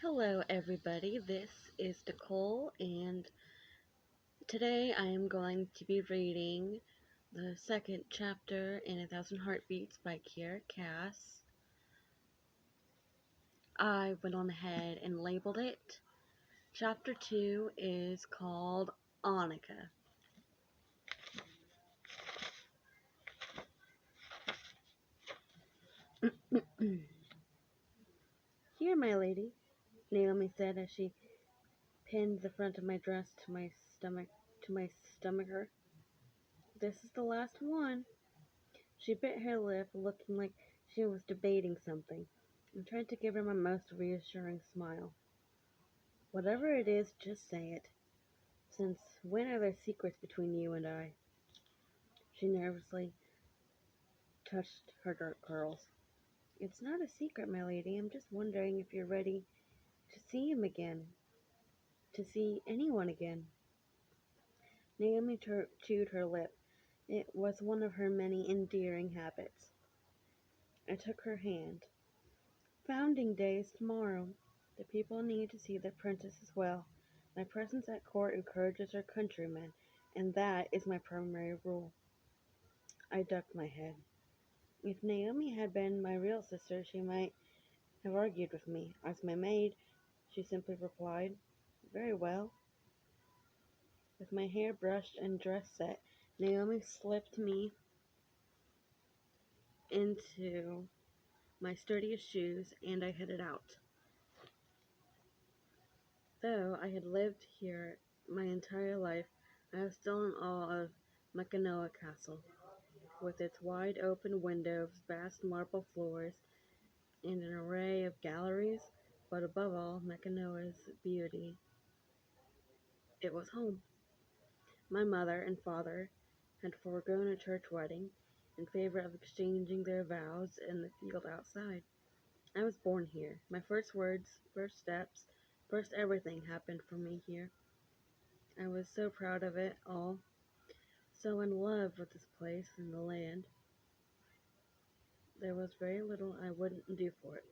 Hello, everybody. This is Nicole, and today I am going to be reading the second chapter in A Thousand Heartbeats by Kiera. I went on ahead and labeled it. Chapter 2 is called Annika. Here, my lady, Naomi said as she pinned the front of my dress to my stomacher. This is the last one. She bit her lip, looking like she was debating something, and tried to give her my most reassuring smile. Whatever it is, just say it. Since when are there secrets between you and I? She nervously touched her dark curls. It's not a secret, my lady. I'm just wondering if you're ready to see him again. To see anyone again. Naomi chewed her lip. It was one of her many endearing habits. I took her hand. Founding Day is tomorrow. The people need to see the princess as well. My presence at court encourages our countrymen, and that is my primary rule. I ducked my head. If Naomi had been my real sister, she might have argued with me. As my maid, she simply replied, Very well. With my hair brushed and dress set, Naomi slipped me into my sturdiest shoes, and I headed out. Though I had lived here my entire life, I was still in awe of Makanoa Castle, with its wide open windows, vast marble floors, and an array of galleries, but above all, Makanoa's beauty. It was home. My mother and father had foregone a church wedding in favor of exchanging their vows in the field outside. I was born here. My first words, first steps, first everything happened for me here. I was so proud of it all, so in love with this place and the land. There was very little I wouldn't do for it.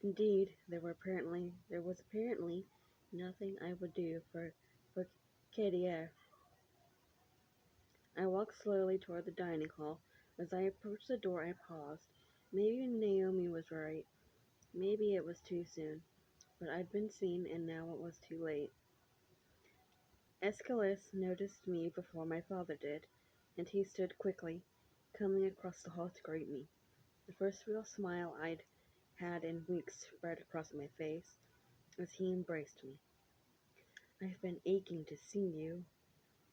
Indeed, there was apparently nothing I would do for Kiera. I walked slowly toward the dining hall. As I approached the door, I paused. Maybe Naomi was right. Maybe it was too soon. But I'd been seen, and now it was too late. Aeschylus noticed me before my father did, and he stood quickly, coming across the hall to greet me. The first real smile I'd had in weeks spread across my face as he embraced me. I've been aching to see you,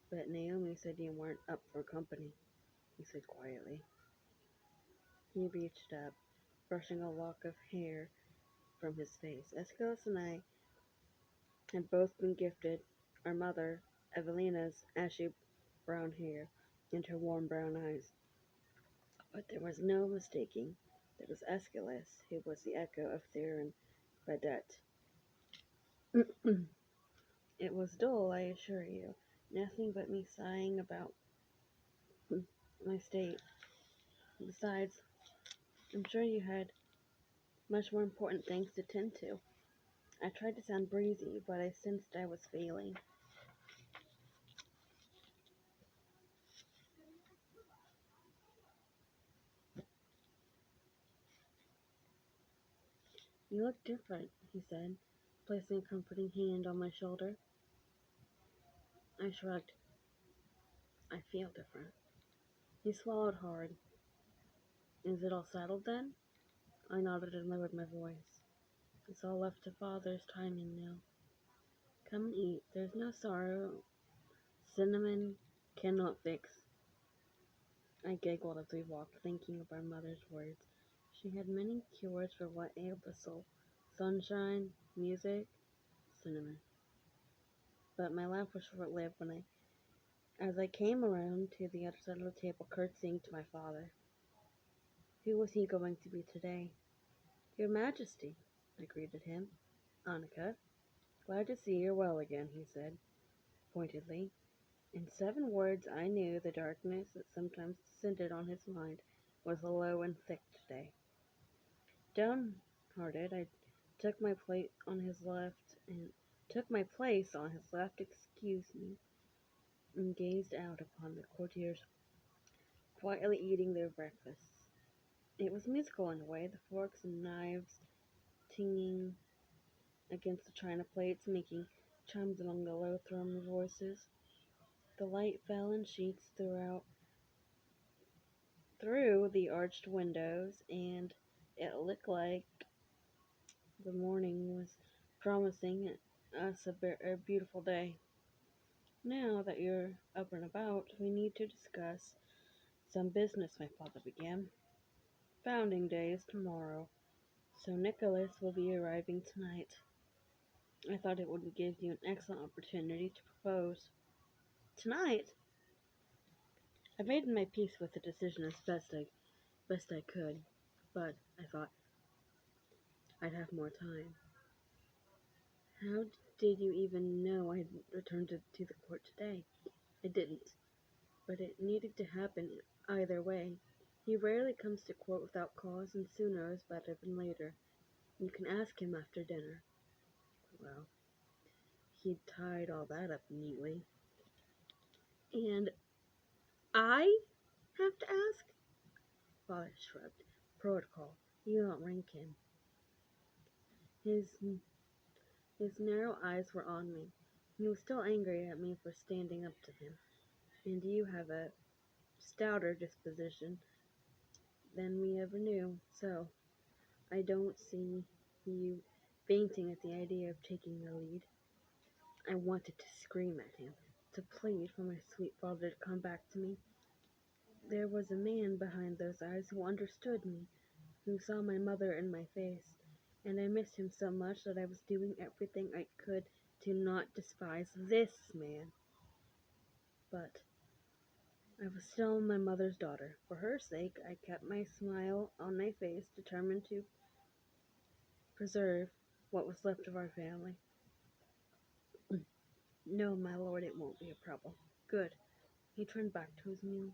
but Naomi said you weren't up for company, he said quietly. He reached up, brushing a lock of hair from his face. Aeschylus and I had both been gifted our mother, Evelina's ashy brown hair and her warm brown eyes. But there was no mistaking. There was Aeschylus, who was the echo of Theron Badet. It was dull, I assure you. Nothing but me sighing about my state. Besides, I'm sure you had much more important things to tend to. I tried to sound breezy, but I sensed I was failing. You look different, he said, placing a comforting hand on my shoulder. I shrugged. I feel different. He swallowed hard. Is it all settled then? I nodded and lowered my voice. It's all left to Father's timing now. Come and eat. There's no sorrow cinnamon cannot fix. I giggled as we walked, thinking of our mother's words. She had many cures for what ailed the soul. Sunshine, music, cinnamon. But my laugh was short-lived as I came around to the other side of the table, curtsying to my father. Who was he going to be today? Your Majesty, I greeted him. Annika. Glad to see you're well again, he said, pointedly. In 7 words, I knew the darkness that sometimes descended on his mind was low and thick today. Downhearted, I took my plate on his left and took my place on his left, excuse me, and gazed out upon the courtiers quietly eating their breakfasts. It was musical in a way, the forks and knives tinging against the china plates, making chimes among the low thrumming voices. The light fell in sheets through the arched windows, and it looked like the morning was promising us a beautiful day. Now that you're up and about, we need to discuss some business, my father began. Founding day is tomorrow, so Nicholas will be arriving tonight. I thought it would give you an excellent opportunity to propose. Tonight? I made my peace with the decision as best I could, but I thought I'd have more time. How did you even know I'd returned to the court today? I didn't, but it needed to happen either way. He rarely comes to court without cause, and sooner is better than later. You can ask him after dinner. Well, he'd tied all that up neatly. And I have to ask? Father shrugged. Protocol. You outrank him. His his narrow eyes were on me. He was still angry at me for standing up to him. And you have a stouter disposition than we ever knew, so I don't see you fainting at the idea of taking the lead. I wanted to scream at him, to plead for my sweet father to come back to me. There was a man behind those eyes who understood me, who saw my mother in my face, and I missed him so much that I was doing everything I could to not despise this man. But I was still my mother's daughter. For her sake, I kept my smile on my face, determined to preserve what was left of our family. No, my lord, it won't be a problem. Good. He turned back to his meal.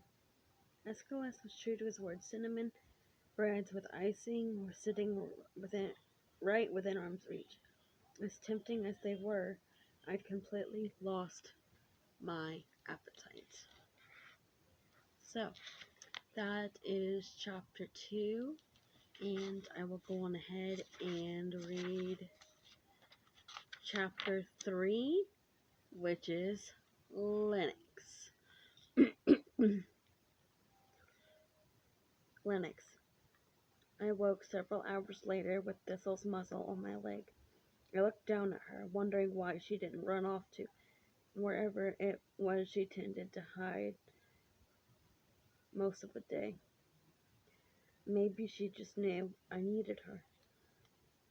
Escalus was true to his word. Cinnamon breads with icing were sitting right within arm's reach. As tempting as they were, I'd completely lost my appetite. So, that is chapter 2, and I will go on ahead and read chapter 3, which is Lennox. Lennox. I woke several hours later with Thistle's muzzle on my leg. I looked down at her, wondering why she didn't run off to wherever it was she tended to hide most of the day. Maybe she just knew I needed her.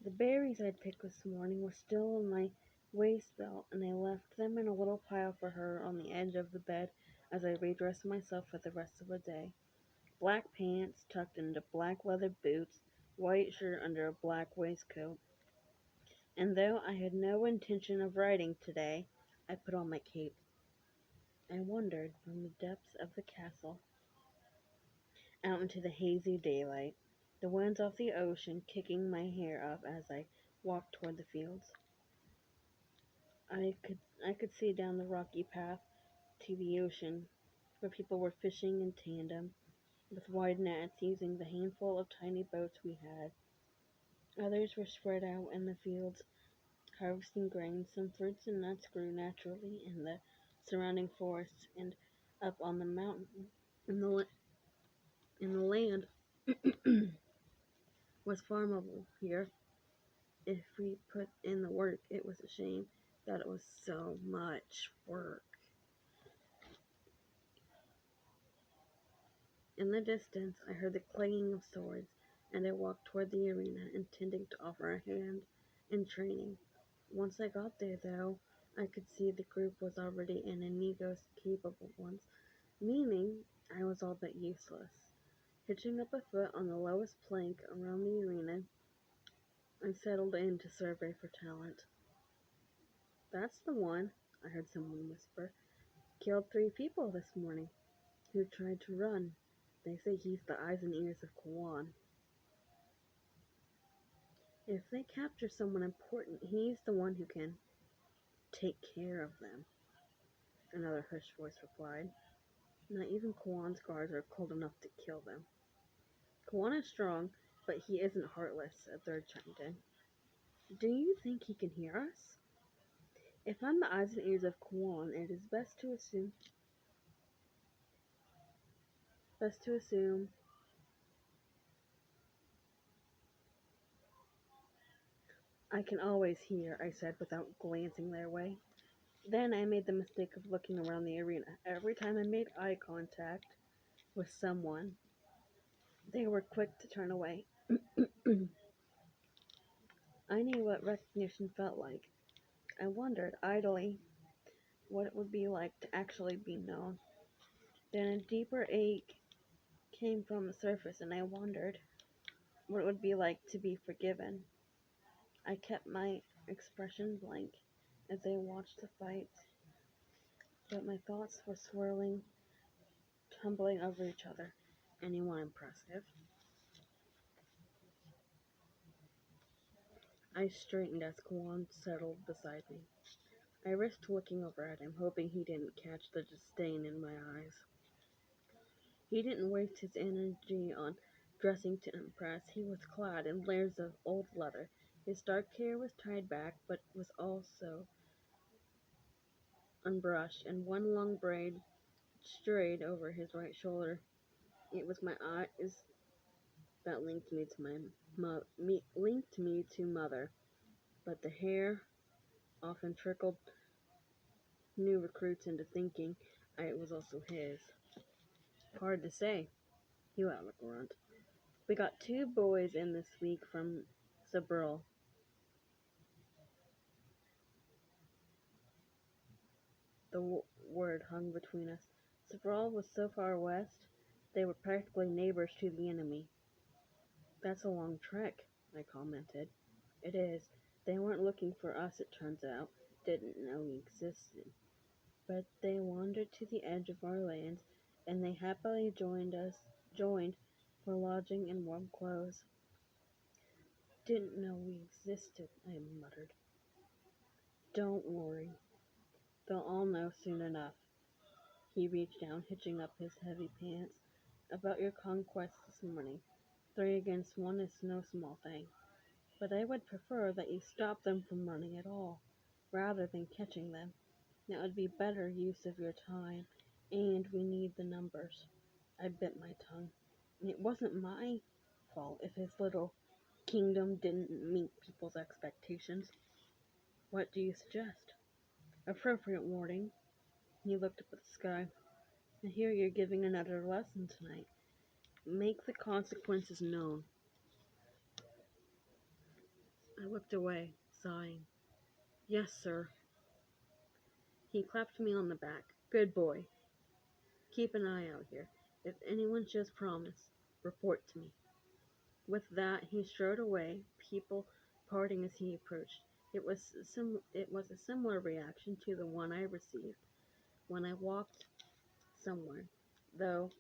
The berries I'd picked this morning were still in my waist belt, and I left them in a little pile for her on the edge of the bed as I redressed myself for the rest of the day. Black pants tucked into black leather boots, white shirt under a black waistcoat. And though I had no intention of riding today, I put on my cape. I wandered from the depths of the castle out into the hazy daylight, the winds off the ocean kicking my hair up as I walked toward the fields. I could see down the rocky path to the ocean, where people were fishing in tandem, with wide nets using the handful of tiny boats we had. Others were spread out in the fields, harvesting grain. Some fruits and nuts grew naturally in the surrounding forests, and up on the mountain, in the land was farmable here. If we put in the work, it was a shame that it was so much work. In the distance, I heard the clanging of swords, and I walked toward the arena, intending to offer a hand in training. Once I got there, though, I could see the group was already in Inigo's capable ones, meaning I was all but useless. Hitching up a foot on the lowest plank around the arena, I settled in to survey for talent. That's the one, I heard someone whisper. Killed 3 people this morning who tried to run. They say he's the eyes and ears of Kwan. If they capture someone important, he's the one who can take care of them, another hushed voice replied. Not even Kwan's guards are cold enough to kill them. Kwan is strong, but he isn't heartless, a third chimed in. Do you think he can hear us? If I'm the eyes and ears of Kwan, it is best to assume I can always hear, I said without glancing their way. Then I made the mistake of looking around the arena. Every time I made eye contact with someone, they were quick to turn away. I knew what recognition felt like. I wondered, idly, what it would be like to actually be known. Then a deeper ache came from the surface, and I wondered what it would be like to be forgiven. I kept my expression blank as I watched the fight, but my thoughts were swirling, tumbling over each other. Anyone impressive? I straightened as Kwan settled beside me. I risked looking over at him, hoping he didn't catch the disdain in my eyes. He didn't waste his energy on dressing to impress. He was clad in layers of old leather. His dark hair was tied back, but was also unbrushed, and one long braid strayed over his right shoulder. It was my eyes that linked me to Mother, but the hair often trickled new recruits into thinking it was also his. Hard to say, he let out a grunt. We got 2 boys in this week from Sabril. The word hung between us. Sabril was so far west, they were practically neighbors to the enemy. That's a long trek, I commented. It is. They weren't looking for us, it turns out. Didn't know we existed. But they wandered to the edge of our lands, and they happily joined for lodging and warm clothes. Didn't know we existed, I muttered. Don't worry. They'll all know soon enough. He reached down, hitching up his heavy pants. About your conquest this morning. 3 against 1 is no small thing. But I would prefer that you stop them from running at all, rather than catching them. That would be better use of your time, and we need the numbers. I bit my tongue. It wasn't my fault if his little kingdom didn't meet people's expectations. What do you suggest? Appropriate warning. He looked up at the sky. I hear you're giving another lesson tonight. Make the consequences known. I looked away, sighing. Yes, sir. He clapped me on the back. Good boy. Keep an eye out here. If anyone shows promise, report to me. With that, he strode away, people parting as he approached. It was a similar reaction to the one I received when I walked somewhere, though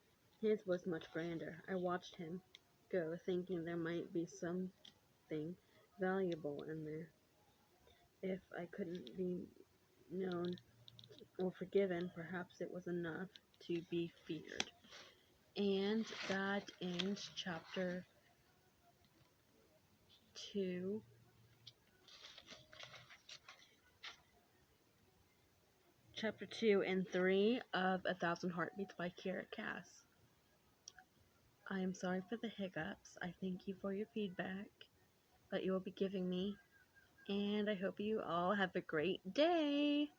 his was much grander. I watched him go, thinking there might be something valuable in there. If I couldn't be known or forgiven, perhaps it was enough to be feared. And that ends two, chapter 2 and 3 of A Thousand Heartbeats by Kiera. I am sorry for the hiccups. I thank you for your feedback that you will be giving me, and I hope you all have a great day.